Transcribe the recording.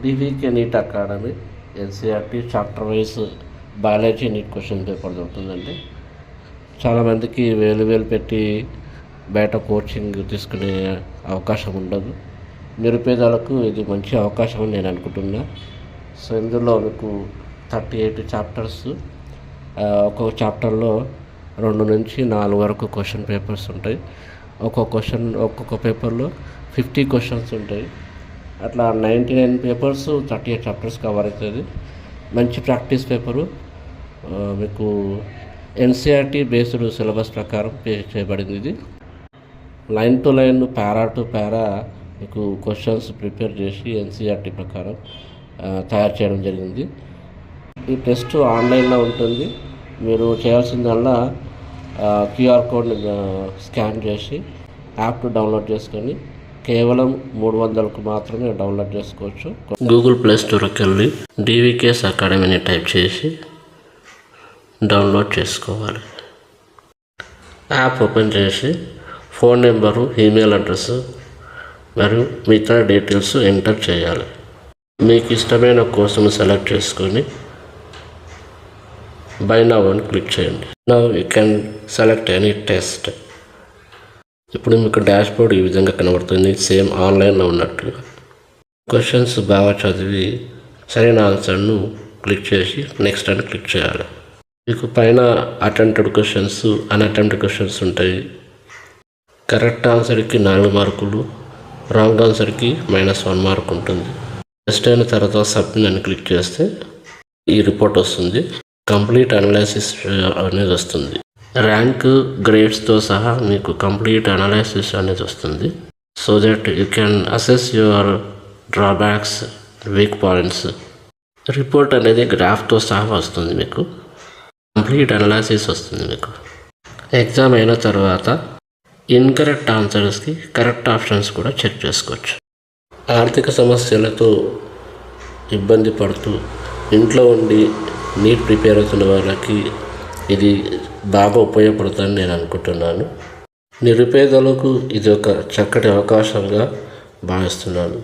డివికే NEET academy NCERT chapter wise biology NEET question paper దొరుకుతుందండి. చాలామందికి వేలు పెట్టి బయట కోచింగ్ తీసుకునే అవకాశం ఉండదు. నిరుపేదలకు ఇది మంచి అవకాశం అని నేను అనుకుంటున్నా. సో ఇందులో మీకు 38 చాప్టర్స్, ఒక్కొక్క చాప్టర్లో 2 నుంచి 4 వరకు క్వశ్చన్ పేపర్స్ ఉంటాయి. ఒక్కొక్క పేపర్లో 50 క్వశ్చన్స్ ఉంటాయి. అట్లా 99 పేపర్స్ 38 చాప్టర్స్ కవర్ అవుతుంది. మంచి ప్రాక్టీస్ పేపరు. మీకు ఎన్సీఆర్టీ బేస్డ్ సిలబస్ ప్రకారం చేయబడింది. ఇది line to line, para to para మీకు క్వశ్చన్స్ ప్రిపేర్ చేసి ఎన్సీఆర్టీ ప్రకారం తయారు చేయడం జరిగింది. ఈ టెస్ట్ ఆన్లైన్లో ఉంటుంది. మీరు చేయాల్సిందల్లా క్యూఆర్ కోడ్ని స్కాన్ చేసి యాప్ డౌన్లోడ్ చేసుకొని కేవలం 300కు మాత్రమే డౌన్లోడ్ చేసుకోవచ్చు. గూగుల్ ప్లే స్టోర్కి వెళ్ళి డివికేఎస్ అకాడమీని టైప్ చేసి డౌన్లోడ్ చేసుకోవాలి. యాప్ ఓపెన్ చేసి ఫోన్ నెంబరు, ఈమెయిల్ అడ్రస్ మరియు మిగతా డీటెయిల్స్ ఎంటర్ చేయాలి. మీకు ఇష్టమైన కోర్సును సెలెక్ట్ చేసుకొని బై నౌ అని క్లిక్ చేయండి. Now you can select any test. ఇప్పుడు మీకు డాష్బోర్డ్ ఈ విధంగా కనబడుతుంది, సేమ్ ఆన్లైన్లో ఉన్నట్టుగా. క్వశ్చన్స్ బాగా చదివి సరైన ఆన్సర్ను క్లిక్ చేసి నెక్స్ట్ అని క్లిక్ చేయాలి. మీకు పైన అటెంప్టెడ్ క్వశ్చన్స్, అన్అటెంప్టెడ్ క్వశ్చన్స్ ఉంటాయి. కరెక్ట్ ఆన్సర్కి 4 మార్కులు, రాంగ్ ఆన్సర్కి -1 మార్క్ ఉంటుంది. టెస్ట్ అయిన తర్వాత సబ్మిట్ అని క్లిక్ చేస్తే ఈ రిపోర్ట్ వస్తుంది. కంప్లీట్ అనాలిసిస్ అనేది వస్తుంది. ర్యాంక్, గ్రేడ్స్తో సహా మీకు కంప్లీట్ అనాలిసిస్ అనేది వస్తుంది. So that you can assess your drawbacks, weak points. Report అనేది గ్రాఫ్తో సహా వస్తుంది. మీకు కంప్లీట్ అనాలిసిస్ వస్తుంది. మీకు ఎగ్జామ్ అయిన తర్వాత ఇన్కరెక్ట్ ఆన్సర్స్కి కరెక్ట్ ఆప్షన్స్ కూడా చెక్ చేసుకోవచ్చు. ఆర్థిక సమస్యలతో ఇబ్బంది పడుతూ ఇంట్లో ఉండి నీట్ ప్రిపేర్ అవుతున్న వాళ్ళకి ఇది బాగా ఉపయోగపడుతుందని నేను అనుకుంటున్నాను. నిరుపేదలకు ఇది ఒక చక్కటి అవకాశంగా భావిస్తున్నాను.